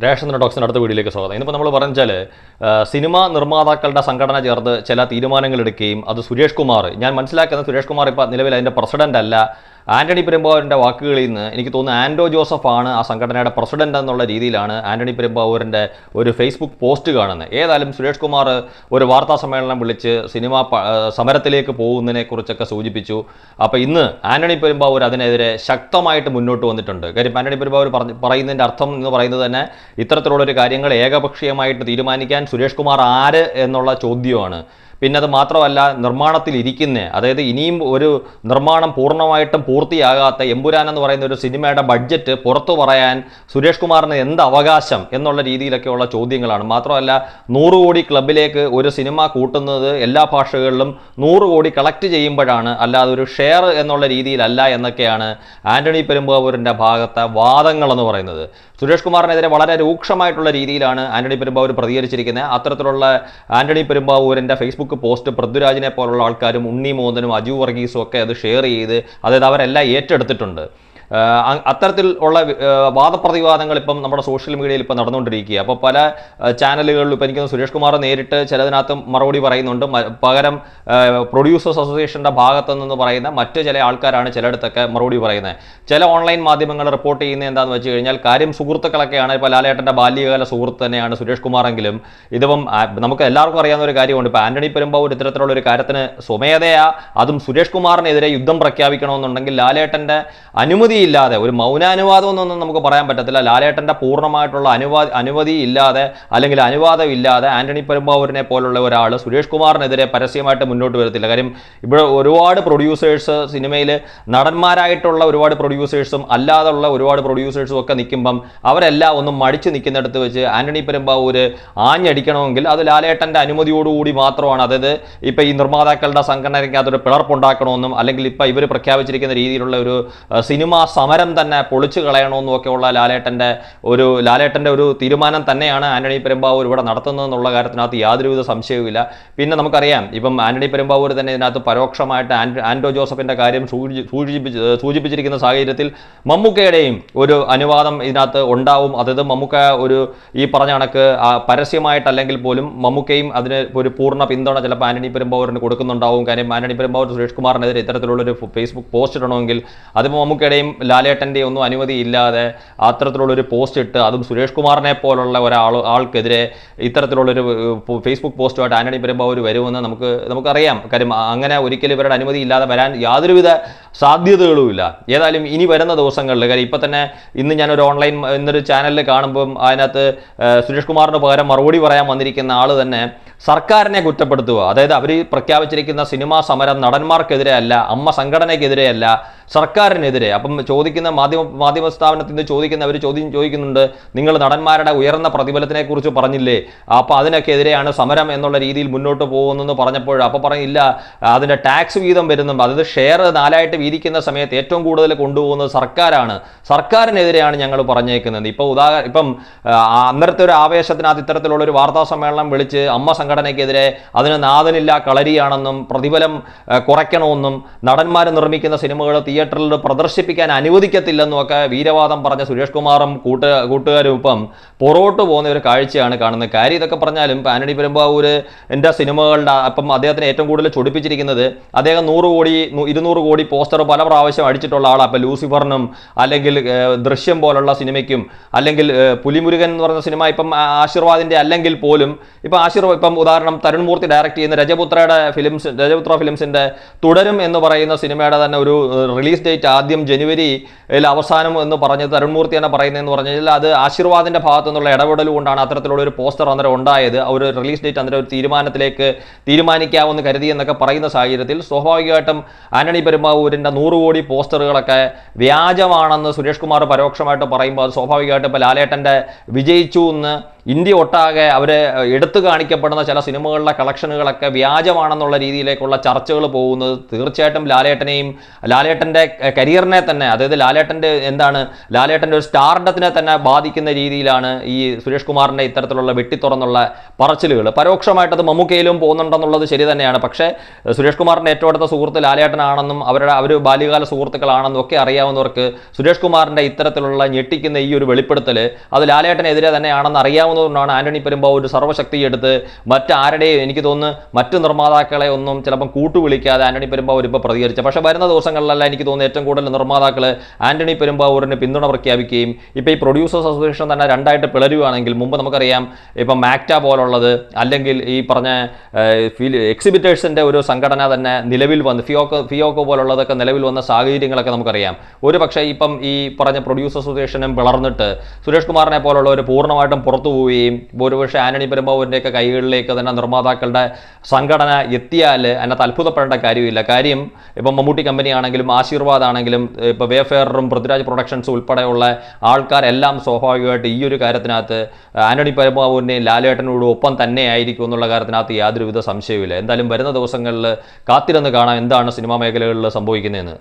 Ration ടോക്സിന് അടുത്ത വീഡിയോയിലേക്ക് സ്വാഗതം. ഇന്നിപ്പോൾ നമ്മൾ പറഞ്ഞാൽ സിനിമാ നിർമ്മാതാക്കളുടെ സംഘടന ചേർന്ന് ചില തീരുമാനങ്ങൾ എടുക്കുകയും അത് സുരേഷ് കുമാർ, ഞാൻ മനസ്സിലാക്കുന്നത് സുരേഷ് കുമാർ ഇപ്പോൾ നിലവിൽ അതിൻ്റെ പ്രസിഡന്റ് അല്ല. ആന്റണി പെരുമ്പാവൂരിൻ്റെ വാക്കുകളിൽ നിന്ന് എനിക്ക് തോന്നുന്നു ആൻഡോ ജോസഫാണ് ആ സംഘടനയുടെ പ്രസിഡന്റ് എന്നുള്ള രീതിയിലാണ് ആന്റണി പെരുമ്പാവൂരിൻ്റെ ഒരു ഫേസ്ബുക്ക് പോസ്റ്റ് കാണുന്നത്. ഏതായാലും സുരേഷ് കുമാർ ഒരു വാർത്താ സമ്മേളനം വിളിച്ച് സിനിമാ സമരത്തിലേക്ക് പോകുന്നതിനെ കുറിച്ചൊക്കെ സൂചിപ്പിച്ചു. അപ്പോൾ ഇന്ന് ആന്റണി പെരുമ്പാവൂർ അതിനെതിരെ ശക്തമായിട്ട് മുന്നോട്ട് വന്നിട്ടുണ്ട്. കാര്യം ആന്റണി പെരുമ്പാവൂർ പറയുന്നതിൻ്റെ അർത്ഥം എന്ന് പറയുന്നത് തന്നെ ഇത്തരത്തിലുള്ളൊരു കാര്യങ്ങൾ ഏകപക്ഷീയമായിട്ട് തീരുമാനിക്കാൻ സുരേഷ് കുമാർ ആര് എന്നുള്ള ചോദ്യമാണ്. പിന്നെ അത് മാത്രമല്ല, നിർമ്മാണത്തിലിരിക്കുന്ന, അതായത് ഇനിയും ഒരു നിർമ്മാണം പൂർണ്ണമായിട്ടും പൂർത്തിയാകാത്ത എമ്പുരാൻ എന്ന് പറയുന്ന ഒരു സിനിമയുടെ ബഡ്ജറ്റ് പുറത്തു പറയാൻ സുരേഷ് കുമാറിന് എന്ത് അവകാശം എന്നുള്ള രീതിയിലൊക്കെയുള്ള ചോദ്യങ്ങളാണ്. മാത്രമല്ല, 100 കോടി ക്ലബിലേക്ക് ഒരു സിനിമ കൂട്ടുന്നത് എല്ലാ ഭാഷകളിലും 100 കോടി കളക്ട് ചെയ്യുമ്പോഴാണ്, അല്ലാതെ ഒരു ഷെയർ എന്നുള്ള രീതിയിലല്ല എന്നൊക്കെയാണ് ആന്റണി പെരുമ്പാവൂരിൻ്റെ ഭാഗത്തെ വാദങ്ങളെന്ന് പറയുന്നത്. സുരേഷ് കുമാറിനെതിരെ വളരെ രൂക്ഷമായിട്ടുള്ള രീതിയിലാണ് ആന്റണി പെരുമ്പാവൂർ പ്രതികരിച്ചിരിക്കുന്നത്. അത്തരത്തിലുള്ള ആന്റണി പെരുമ്പാവൂരിൻ്റെ ഫേസ്ബുക്ക് പോസ്റ്റ് പൃഥ്വിരാജിനെ പോലുള്ള ആൾക്കാരും ഉണ്ണി മോഹനും അജു വർഗീസും ഒക്കെ അത് ഷെയർ ചെയ്ത്, അതായത് അവരെല്ലാം ഏറ്റെടുത്തിട്ടുണ്ട്. അത്തരത്തിൽ ഉള്ള വാദപ്രതിവാദങ്ങൾ ഇപ്പം നമ്മുടെ സോഷ്യൽ മീഡിയയിൽ ഇപ്പം നടന്നുകൊണ്ടിരിക്കുക. അപ്പോൾ പല ചാനലുകളിലും ഇപ്പം എനിക്ക് സുരേഷ് കുമാർ നേരിട്ട് ചിലതിനകത്ത് മറുപടി പറയുന്നുണ്ട്. പകരം പ്രൊഡ്യൂസേഴ്സ് അസോസിയേഷൻ്റെ ഭാഗത്തു നിന്ന് പറയുന്ന മറ്റ് ചില ആൾക്കാരാണ് ചിലയിടത്തൊക്കെ മറുപടി പറയുന്നത്. ചില ഓൺലൈൻ മാധ്യമങ്ങൾ റിപ്പോർട്ട് ചെയ്യുന്നത് എന്താണെന്ന് വെച്ച് കഴിഞ്ഞാൽ, കാര്യം സുഹൃത്തുക്കളൊക്കെയാണ്. ഇപ്പോൾ ലാലേട്ടൻ്റെ ബാല്യകാല സുഹൃത്ത് തന്നെയാണ് സുരേഷ് കുമാറെങ്കിലും ഇതിപ്പം നമുക്ക് എല്ലാവർക്കും അറിയാവുന്ന ഒരു കാര്യമുണ്ട്. ഇപ്പോൾ ആന്റണി പെരുമ്പാവൂർ ഇത്തരത്തിലുള്ള ഒരു കാര്യത്തിന് സ്വമേധയാ, അതും സുരേഷ് കുമാറിനെതിരെ യുദ്ധം പ്രഖ്യാപിക്കണമെന്നുണ്ടെങ്കിൽ ലാലേട്ടൻ്റെ അനുമതി ഇല്ലാതെ, ഒരു മൗനാനുവാദം എന്നൊന്നും നമുക്ക് പറയാൻ പറ്റത്തില്ല. ലാലേട്ടൻ്റെ പൂർണ്ണമായിട്ടുള്ള അനുമതി ഇല്ലാതെ അല്ലെങ്കിൽ അനുവാദം ഇല്ലാതെ ആന്റണി പെരുമ്പാവൂരിനെ പോലുള്ള ഒരാൾ സുരേഷ് കുമാറിനെതിരെ പരസ്യമായിട്ട് മുന്നോട്ട് വരത്തില്ല. കാര്യം ഇവിടെ ഒരുപാട് പ്രൊഡ്യൂസേഴ്സ്, സിനിമയിൽ നടന്മാരായിട്ടുള്ള ഒരുപാട് പ്രൊഡ്യൂസേഴ്സും അല്ലാതെയുള്ള ഒരുപാട് പ്രൊഡ്യൂസേഴ്സും ഒക്കെ നിൽക്കുമ്പം അവരെല്ലാം ഒന്നും മടിച്ച് നിൽക്കുന്നിടത്ത് വെച്ച് ആന്റണി പെരുമ്പാവൂർ ആഞ്ഞടിക്കണമെങ്കിൽ അത് ലാലേട്ടൻ്റെ അനുമതിയോടുകൂടി മാത്രമാണ്. അതായത് ഇപ്പം ഈ നിർമ്മാതാക്കളുടെ സംഘടനയ്ക്ക് അതൊരു പിളർപ്പുണ്ടാക്കണമെന്നും അല്ലെങ്കിൽ ഇപ്പം ഇവർ പ്രഖ്യാപിച്ചിരിക്കുന്ന രീതിയിലുള്ള ഒരു സിനിമ സമരം തന്നെ പൊളിച്ചു കളയണമെന്നും ഒക്കെയുള്ള ലാലേട്ടൻ്റെ ഒരു തീരുമാനം തന്നെയാണ് ആന്റണി പെരുമ്പാവൂർ ഇവിടെ നടത്തുന്നതെന്നുള്ള കാര്യത്തിനകത്ത് യാതൊരുവിധ സംശയവുമില്ല. പിന്നെ നമുക്കറിയാം, ഇപ്പം ആന്റണി പെരുമ്പാവൂർ തന്നെ ഇതിനകത്ത് പരോക്ഷമായിട്ട് ആൻഡോ ജോസഫിൻ്റെ കാര്യം സൂചിപ്പിച്ചിരിക്കുന്ന സാഹചര്യത്തിൽ മമ്മൂക്കയുടെയും ഒരു അനുവാദം ഇതിനകത്ത് ഉണ്ടാവും. അതായത് മമ്മൂക്ക ഈ പറഞ്ഞ കണക്ക് പരസ്യമായിട്ടല്ലെങ്കിൽ പോലും മമ്മൂക്കയും അതിന് ഒരു പൂർണ്ണ പിന്തുണ ചിലപ്പോൾ ആന്റണി പെരുമ്പാവൂരിന് കൊടുക്കുന്നുണ്ടാവും. കാര്യം ആന്റണി പെരുമ്പാവൂർ സുരേഷ് കുമാറിനെതിരെ ഇത്തരത്തിലുള്ളൊരു ഫേസ്ബുക്ക് പോസ്റ്റ് ഇടണമെങ്കിൽ അതിപ്പോൾ മമ്മൂക്കയുടെയും ലാലേട്ടൻ്റെയും ഒന്നും അനുമതി ഇല്ലാതെ അത്തരത്തിലുള്ളൊരു പോസ്റ്റ് ഇട്ട്, അതും സുരേഷ് കുമാറിനെ പോലുള്ള ആൾക്കെതിരെ ഇത്തരത്തിലുള്ളൊരു ഫേസ്ബുക്ക് പോസ്റ്റുമായിട്ട് ആന്റണി പെരുമ്പാവൂർ വരുമെന്ന് നമുക്കറിയാം. കാര്യം അങ്ങനെ ഒരിക്കലും ഇവരുടെ അനുമതി ഇല്ലാതെ വരാൻ യാതൊരുവിധ സാധ്യതകളുമില്ല. ഏതായാലും ഇനി വരുന്ന ദിവസങ്ങളിൽ, കാര്യം ഇപ്പം തന്നെ ഇന്ന് ഞാനൊരു ഇന്നൊരു ചാനലിൽ കാണുമ്പം അതിനകത്ത് സുരേഷ് കുമാറിന് പകരം മറുപടി പറയാൻ വന്നിരിക്കുന്ന ആൾ തന്നെ സർക്കാരിനെ കുറ്റപ്പെടുത്തുക. അതായത് അവർ പ്രഖ്യാപിച്ചിരിക്കുന്ന സിനിമാ സമരം നടന്മാർക്കെതിരെ അല്ല, അമ്മ സംഘടനയ്ക്കെതിരെ അല്ല, സർക്കാരിനെതിരെ. അപ്പം ചോദിക്കുന്ന മാധ്യമ സ്ഥാപനത്തിൽ നിന്ന് ചോദിക്കുന്നവർ ചോദിക്കുന്നുണ്ട്, നിങ്ങൾ നടന്മാരുടെ ഉയർന്ന പ്രതിഫലത്തിനെ കുറിച്ച് പറഞ്ഞില്ലേ, അപ്പോൾ അതിനൊക്കെതിരെയാണ് സമരം എന്നുള്ള രീതിയിൽ മുന്നോട്ട് പോകുന്നെന്ന് പറഞ്ഞപ്പോൾ അപ്പോൾ പറഞ്ഞില്ല, അതിൻ്റെ ടാക്സ് വീതം വരുന്നുണ്ട്, അതായത് ഷെയർ 4ആയിട്ട് വീതിക്കുന്ന സമയത്ത് ഏറ്റവും കൂടുതൽ കൊണ്ടുപോകുന്നത് സർക്കാരാണ്, സർക്കാരിനെതിരെയാണ് ഞങ്ങൾ പറഞ്ഞേക്കുന്നത്. ഇപ്പം അന്നേരത്തെ ഒരു ആവേശത്തിനകത്ത് ഇത്തരത്തിലുള്ള ഒരു വാർത്താ സമ്മേളനം വിളിച്ച് അമ്മ സംഘടനയ്ക്കെതിരെ അതിന് നാഥനില്ല കളരിയാണെന്നും പ്രതിഫലം കുറയ്ക്കണമെന്നും നടന്മാർ നിർമ്മിക്കുന്ന സിനിമകൾ തിയേറ്ററിൽ പ്രദർശിപ്പിക്കാൻ അനുവദിക്കത്തില്ലെന്നും ഒക്കെ വീരവാദം പറഞ്ഞ സുരേഷ് കുമാറും കൂട്ടുകാരും ഇപ്പം പുറകോട്ട് പോകുന്ന ഒരു കാഴ്ചയാണ് കാണുന്നത്. കാര്യം ഇതൊക്കെ പറഞ്ഞാലും ആന്റണി പെരുമ്പാവൂർ എൻ്റെ സിനിമകളുടെ അപ്പം അദ്ദേഹത്തിന് ഏറ്റവും കൂടുതൽ ചൊടിപ്പിച്ചിരിക്കുന്നത്, അദ്ദേഹം 100 കോടി 200 കോടി പോസ്റ്റർ പല പ്രാവശ്യം അടിച്ചിട്ടുള്ള ആളാണ്. അപ്പം ലൂസിഫറിനും അല്ലെങ്കിൽ ദൃശ്യം പോലുള്ള സിനിമയ്ക്കും അല്ലെങ്കിൽ പുലിമുരുകൻ എന്ന് പറയുന്ന സിനിമ ഇപ്പം ആശീർവാദിൻ്റെ അല്ലെങ്കിൽ പോലും ഇപ്പം ഉദാഹരണം തരുൺമൂർത്തി ഡയറക്റ്റ് ചെയ്യുന്ന രജപുത്ര ഫിലിംസിൻ്റെ തുടരും എന്ന് പറയുന്ന സിനിമയുടെ തന്നെ ഒരു റിലീസ് ഡേറ്റ് ആദ്യം ജനുവരിയിൽ അവസാനം എന്ന് പറഞ്ഞത് തരുൺമൂർത്തി തന്നെ പറയുന്നതെന്ന് പറഞ്ഞാൽ അത് ആശീർവാദിൻ്റെ ഭാഗത്തു നിന്നുള്ള ഇടപെടൽ കൊണ്ടാണ് അത്തരത്തിലുള്ള ഒരു പോസ്റ്റർ അന്നേരം ഉണ്ടായത്. ഒരു റിലീസ് ഡേറ്റ് അന്നേരം ഒരു തീരുമാനിക്കാമെന്ന് കരുതി എന്നൊക്കെ പറയുന്ന സാഹചര്യത്തിൽ സ്വാഭാവികമായിട്ടും ആന്റണി പെരുമ്പാവൂരിൻ്റെ 100 കോടി പോസ്റ്ററുകളൊക്കെ വ്യാജമാണെന്ന് സുരേഷ് കുമാർ പരോക്ഷമായിട്ട് പറയുമ്പോൾ അത് സ്വാഭാവികമായിട്ടും ഇപ്പോൾ ലാലേട്ടൻ്റെ വിജയിച്ചു എന്ന് ഇന്ത്യ ഒട്ടാകെ അവർ എടുത്തു കാണിക്കപ്പെടുന്ന ചില സിനിമകളുടെ കളക്ഷനുകളൊക്കെ വ്യാജമാണെന്നുള്ള രീതിയിലേക്കുള്ള ചർച്ചകൾ പോകുന്നത് തീർച്ചയായിട്ടും ലാലേട്ടൻ്റെ കരിയറിനെ തന്നെ, അതായത് ലാലേട്ടൻ്റെ ഒരു സ്റ്റാർഡത്തിനെ തന്നെ ബാധിക്കുന്ന രീതിയിലാണ് ഈ സുരേഷ് കുമാറിൻ്റെ ഇത്തരത്തിലുള്ള വെട്ടിത്തുറന്നുള്ള പറച്ചിലുകൾ. പരോക്ഷമായിട്ടത് മമ്മൂക്കയിലും പോകുന്നുണ്ടെന്നുള്ളത് ശരി തന്നെയാണ്. പക്ഷേ സുരേഷ് കുമാറിൻ്റെ ഏറ്റവും അടുത്ത സുഹൃത്ത് ലാലേട്ടനാണെന്നും അവർ ബാല്യകാല സുഹൃത്തുക്കളാണെന്നും ഒക്കെ അറിയാവുന്നവർക്ക് സുരേഷ് കുമാറിൻ്റെ ഇത്തരത്തിലുള്ള ഞെട്ടിക്കുന്ന ഈ ഒരു വെളിപ്പെടുത്തൽ അത് ലാലേട്ടനെതിരെ തന്നെയാണെന്ന് അറിയാവുന്നതുകൊണ്ടാണ് ആന്റണി പെരുമ്പാവൂർ ഒരു സർവ്വശക്തി എടുത്ത് മറ്റാരുടെയും, എനിക്ക് തോന്നുന്നു മറ്റു നിർമ്മാതാക്കളെ ഒന്നും ചിലപ്പം കൂട്ടുവിളിക്കാതെ ആന്റണി പെരുമ്പാവൂർ ഇപ്പോൾ പ്രതികരിച്ചത്. പക്ഷേ വരുന്ന ദിവസങ്ങളിലെല്ലാം എനിക്ക് തോന്നുന്നു ഏറ്റവും കൂടുതൽ നിർമ്മാതാക്കൾ ആന്റണി പെരുമ്പാവൂരിന് പിന്തുണ പ്രഖ്യാപിക്കുകയും ഇപ്പോൾ ഈ പ്രൊഡ്യൂസേഴ്സ് അസോസിയേഷൻ തന്നെ രണ്ടായിട്ട് പിളരുകയാണെങ്കിൽ, മുമ്പ് നമുക്കറിയാം ഇപ്പം മാക്ട പോലുള്ളത്, അല്ലെങ്കിൽ ഈ പറഞ്ഞ എക്സിബിറ്റേഴ്സിൻ്റെ ഒരു സംഘടന തന്നെ നിലവിൽ വന്ന് ഫിയോക്കോ പോലുള്ളതൊക്കെ നിലവിൽ വന്ന സാഹചര്യങ്ങളൊക്കെ നമുക്കറിയാം. ഒരു പക്ഷേ ഇപ്പം ഈ പറഞ്ഞ പ്രൊഡ്യൂസർ അസോസിയേഷനും പിളർന്നിട്ട് സുരേഷ് കുമാറിനെ പോലുള്ളവർ പൂർണ്ണമായിട്ടും പുറത്തു പോവുകയും ഒരുപക്ഷെ ആന്റണി പെരുമ്പാവൂരിൻ്റെയൊക്കെ കൈകളിലേക്ക് തന്നെ നിർമ്മാതാക്കളുടെ സംഘടന എത്തിയാൽ അതിനകത്ത് അത്ഭുതപ്പെടേണ്ട കാര്യമില്ല. കാര്യം ഇപ്പം മമ്മൂട്ടി കമ്പനി ആണെങ്കിലും ആശീർവാദ് ആണെങ്കിലും ഇപ്പോൾ വേഫെയറും പൃഥ്വിരാജ് പ്രൊഡക്ഷൻസും ഉൾപ്പെടെയുള്ള ആൾക്കാരെല്ലാം സ്വാഭാവികമായിട്ട് ഈ ഒരു കാര്യത്തിനകത്ത് ആന്റണി പെരുമ്പാവൂരിനെയും ലാലേട്ടനോടും ഒപ്പം തന്നെ ആയിരിക്കും എന്നുള്ള കാര്യത്തിനകത്ത് യാതൊരുവിധ സംശയവുമില്ല. എന്തായാലും വരുന്ന ദിവസങ്ങളിൽ കാത്തിരുന്ന് കാണാം എന്താണ് സിനിമാ മേഖലകളിൽ സംഭവിക്കുന്നതെന്ന്.